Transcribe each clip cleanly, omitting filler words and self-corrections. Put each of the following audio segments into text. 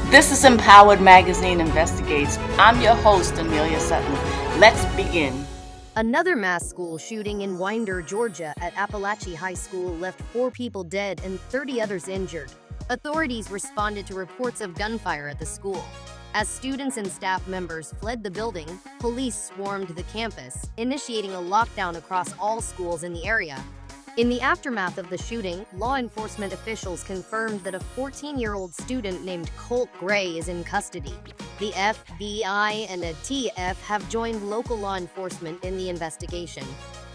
This is Empowered Magazine Investigates. I'm your host, Anelia Sutton. Let's begin. Another mass school shooting in Winder, Georgia at 𝗖𝗍𝗆𝗆 High School left 4 people dead and 30 others injured. Authorities responded to reports of gunfire at the school. As students and staff members fled the building, police swarmed the campus, initiating a lockdown across all schools in the area. In the aftermath of the shooting, law enforcement officials confirmed that a 14-year-old student named Colt Gray is in custody. The FBI and ATF have joined local law enforcement in the investigation.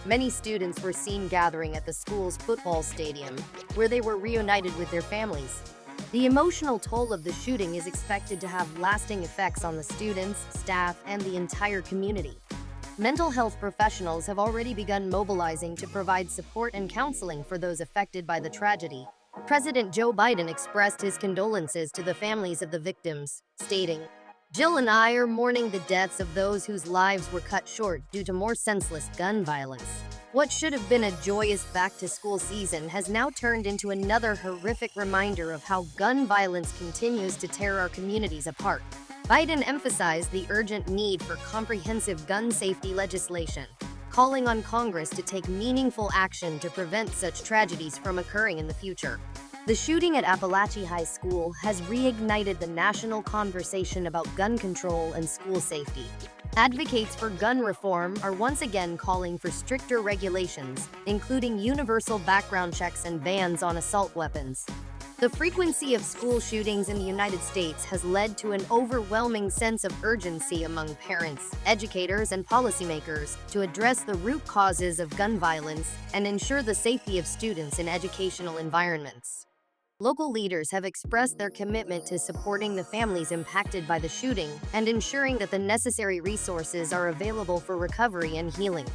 Many students were seen gathering at the school's football stadium, where they were reunited with their families. The emotional toll of the shooting is expected to have lasting effects on the students, staff, and the entire community. Mental health professionals have already begun mobilizing to provide support and counseling for those affected by the tragedy. President Joe Biden expressed his condolences to the families of the victims, stating, "Jill and I are mourning the deaths of those whose lives were cut short due to more senseless gun violence. What should have been a joyous back-to-school season has now turned into another horrific reminder of how gun violence continues to tear our communities apart." Biden emphasized the urgent need for comprehensive gun safety legislation, calling on Congress to take meaningful action to prevent such tragedies from occurring in the future. The shooting at 𝗖𝗍𝗆𝗆 High School has reignited the national conversation about gun control and school safety. Advocates for gun reform are once again calling for stricter regulations, including universal background checks and bans on assault weapons. The frequency of school shootings in the United States has led to an overwhelming sense of urgency among parents, educators, and policymakers to address the root causes of gun violence and ensure the safety of students in educational environments. Local leaders have expressed their commitment to supporting the families impacted by the shooting and ensuring that the necessary resources are available for recovery and healing.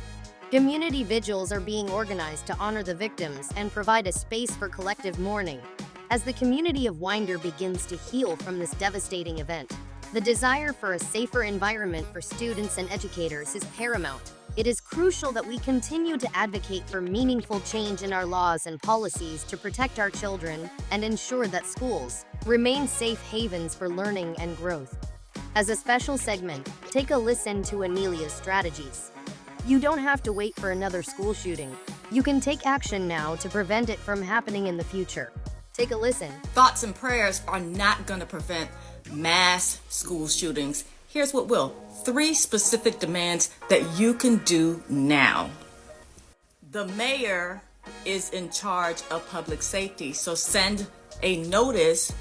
Community vigils are being organized to honor the victims and provide a space for collective mourning. As the community of Winder begins to heal from this devastating event, the desire for a safer environment for students and educators is paramount. It is crucial that we continue to advocate for meaningful change in our laws and policies to protect our children and ensure that schools remain safe havens for learning and growth. As a special segment, take a listen to Anelia's strategies. You don't have to wait for another school shooting. You can take action now to prevent it from happening in the future. Take a listen. Thoughts and prayers are not going to prevent mass school shootings. Here's what will. 3 specific demands that you can do now. The mayor is in charge of public safety, so send a notice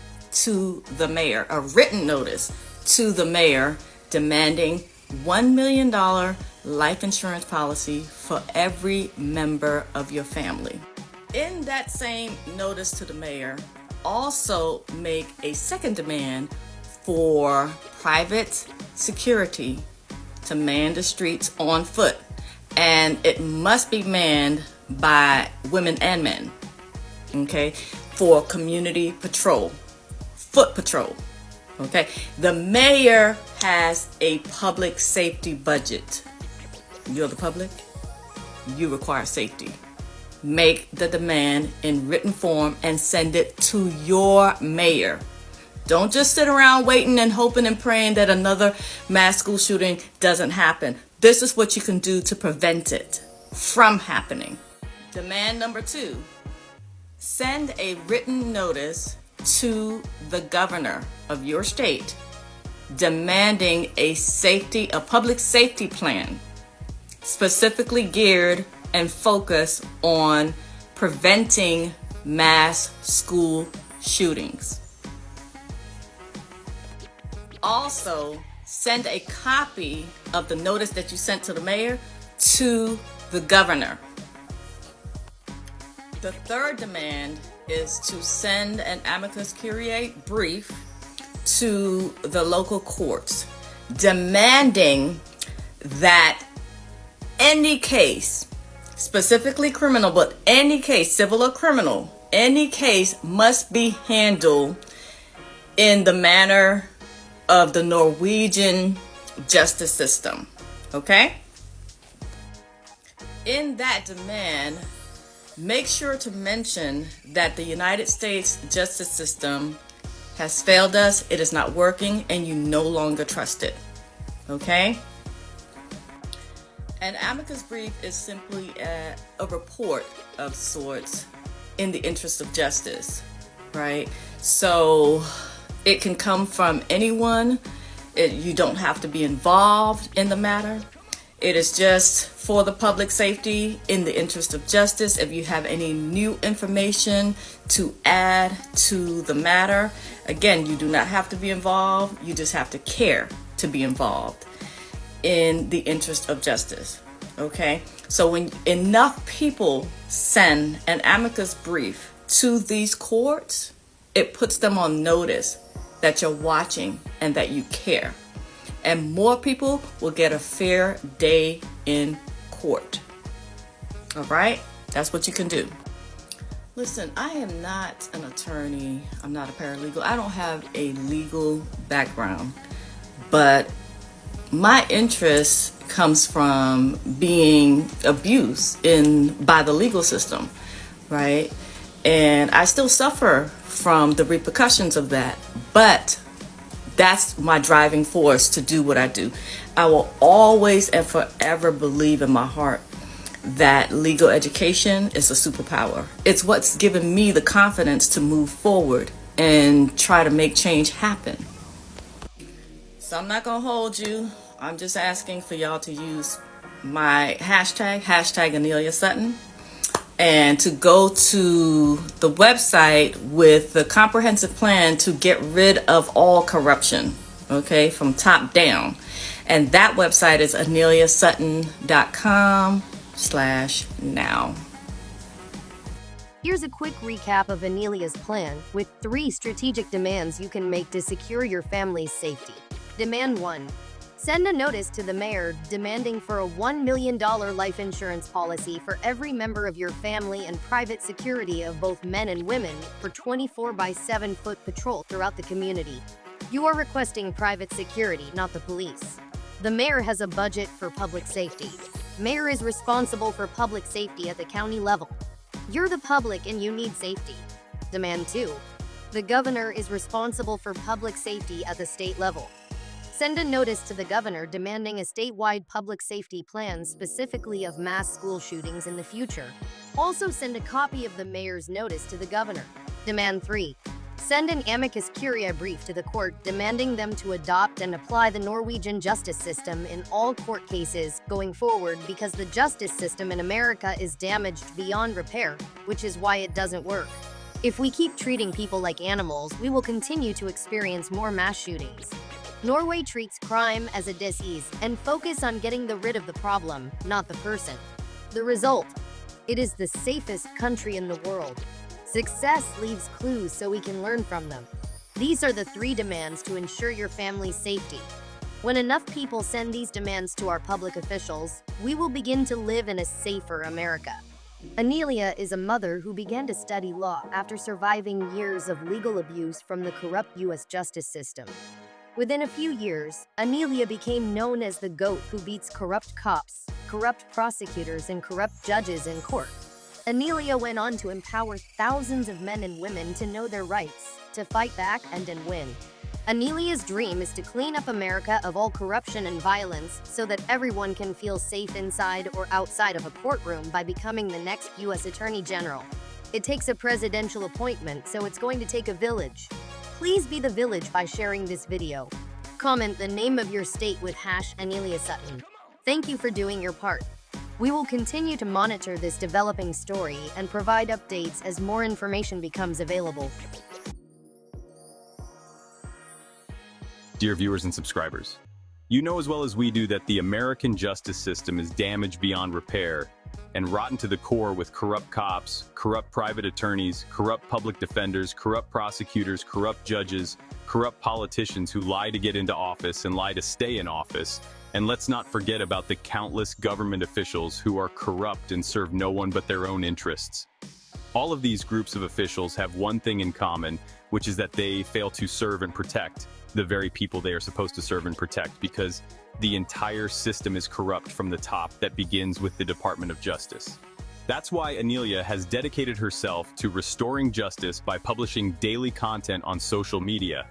to the mayor, a written notice to the mayor demanding $1 million life insurance policy for every member of your family. In that same notice to the mayor, also make a second demand for private security to man the streets on foot. And it must be manned by women and men, okay, for community patrol, foot patrol, okay? The mayor has a public safety budget. You're the public, you require safety. Make the demand in written form and send it to your mayor. Don't just sit around waiting and hoping and praying that another mass school shooting doesn't happen. This is what you can do to prevent it from happening. Demand number 2, send a written notice to the governor of your state demanding a public safety plan specifically geared and focus on preventing mass school shootings. Also, send a copy of the notice that you sent to the mayor to the governor. The third demand is to send an amicus curiae brief to the local courts demanding that any case, specifically criminal, but any case, civil or criminal, any case must be handled in the manner of the Norwegian justice system, okay? In that demand, make sure to mention that the United States justice system has failed us, it is not working, and you no longer trust it. Okay? An amicus brief is simply a report of sorts in the interest of justice, right? So it can come from anyone. You don't have to be involved in the matter. It is just for the public safety in the interest of justice. If you have any new information to add to the matter, again, you do not have to be involved. You just have to care to be involved in the interest of justice. Okay? So when enough people send an amicus brief to these courts, it puts them on notice that you're watching and that you care. And more people will get a fair day in court. All right? That's what you can do. Listen, I am not an attorney. I'm not a paralegal. I don't have a legal background. But my interest comes from being abused by the legal system, right? And I still suffer from the repercussions of that. But that's my driving force to do what I do. I will always and forever believe in my heart that legal education is a superpower. It's what's given me the confidence to move forward and try to make change happen. So I'm not gonna hold you. I'm just asking for y'all to use my hashtag #AneliaSutton, and to go to the website with the comprehensive plan to get rid of all corruption, okay, from top down. And that website is aneliasutton.com/now. Here's a quick recap of Anelia's plan with 3 strategic demands you can make to secure your family's safety. Demand 1. Send a notice to the mayor demanding for a $1 million life insurance policy for every member of your family and private security of both men and women for 24/7 foot patrol throughout the community. You are requesting private security, not the police. The mayor has a budget for public safety. Mayor is responsible for public safety at the county level. You're the public and you need safety. Demand 2. The governor is responsible for public safety at the state level. Send a notice to the governor demanding a statewide public safety plan specifically of mass school shootings in the future. Also send a copy of the mayor's notice to the governor. Demand 3. Send an amicus curiae brief to the court demanding them to adopt and apply the Norwegian justice system in all court cases going forward because the justice system in America is damaged beyond repair, which is why it doesn't work. If we keep treating people like animals, we will continue to experience more mass shootings. Norway treats crime as a disease and focus on getting rid of the problem, not the person. The result? It is the safest country in the world. Success leaves clues so we can learn from them. These are the 3 demands to ensure your family's safety. When enough people send these demands to our public officials, we will begin to live in a safer America. Anelia is a mother who began to study law after surviving years of legal abuse from the corrupt U.S. justice system. Within a few years, Anelia became known as the GOAT who beats corrupt cops, corrupt prosecutors, and corrupt judges in court. Anelia went on to empower thousands of men and women to know their rights, to fight back and win. Anelia's dream is to clean up America of all corruption and violence so that everyone can feel safe inside or outside of a courtroom by becoming the next U.S. Attorney General. It takes a presidential appointment, so it's going to take a village. Please be the village by sharing this video. Comment the name of your state with #AneliaSutton. Thank you for doing your part. We will continue to monitor this developing story and provide updates as more information becomes available. Dear viewers and subscribers, you know as well as we do that the American justice system is damaged beyond repair and rotten to the core with corrupt cops, corrupt private attorneys, corrupt public defenders, corrupt prosecutors, corrupt judges, corrupt politicians who lie to get into office and lie to stay in office. And let's not forget about the countless government officials who are corrupt and serve no one but their own interests. All of these groups of officials have one thing in common, which is that they fail to serve and protect the very people they are supposed to serve and protect, because the entire system is corrupt from the top. That begins with the Department of Justice. That's why Anelia has dedicated herself to restoring justice by publishing daily content on social media.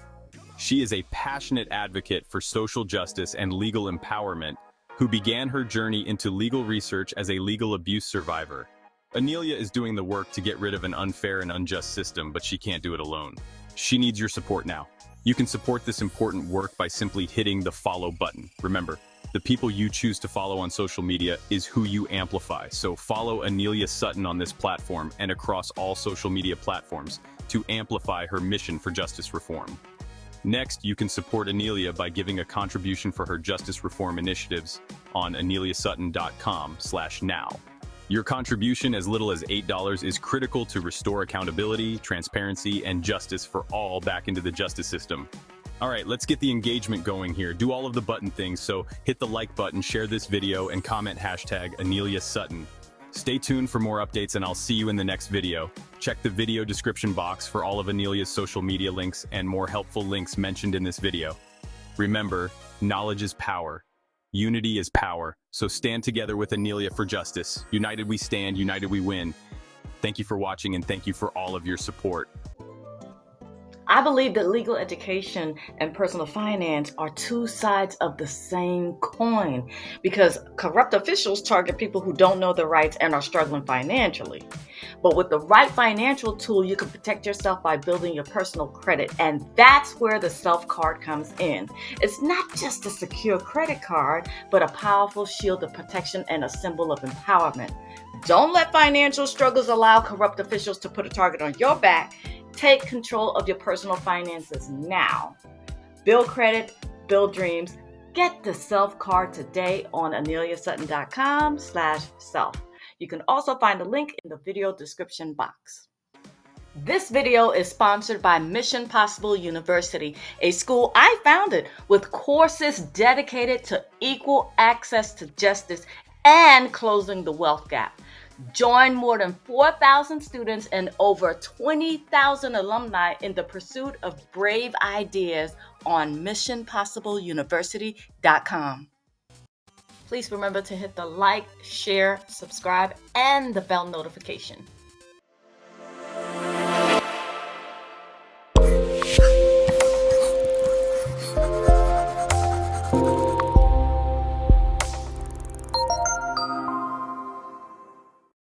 She is a passionate advocate for social justice and legal empowerment, who began her journey into legal research as a legal abuse survivor. Anelia is doing the work to get rid of an unfair and unjust system, but she can't do it alone. She needs your support now. You can support this important work by simply hitting the follow button. Remember, the people you choose to follow on social media is who you amplify. So follow Anelia Sutton on this platform and across all social media platforms to amplify her mission for justice reform. Next, you can support Anelia by giving a contribution for her justice reform initiatives on aneliasutton.com/now. Your contribution, as little as $8, is critical to restore accountability, transparency, and justice for all back into the justice system. All right, let's get the engagement going here. Do all of the button things, so hit the like button, share this video, and comment #AneliaSutton. Stay tuned for more updates, and I'll see you in the next video. Check the video description box for all of Anelia's social media links and more helpful links mentioned in this video. Remember, knowledge is power. Unity is power. So stand together with Anelia for justice. United we stand, united we win. Thank you for watching, and thank you for all of your support. I believe that legal education and personal finance are two sides of the same coin, because corrupt officials target people who don't know their rights and are struggling financially. But with the right financial tool, you can protect yourself by building your personal credit, and that's where the Self card comes in. It's not just a secure credit card, but a powerful shield of protection and a symbol of empowerment. Don't let financial struggles allow corrupt officials to put a target on your back. Take control of your personal finances now. Build credit, build dreams. Get the Self card today on aneliasutton.com/self. You can also find the link in the video description box. This video is sponsored by Mission Possible University, a school I founded with courses dedicated to equal access to justice and closing the wealth gap. Join more than 4,000 students and over 20,000 alumni in the pursuit of brave ideas on missionpossibleuniversity.com. Please remember to hit the like, share, subscribe, and the bell notification.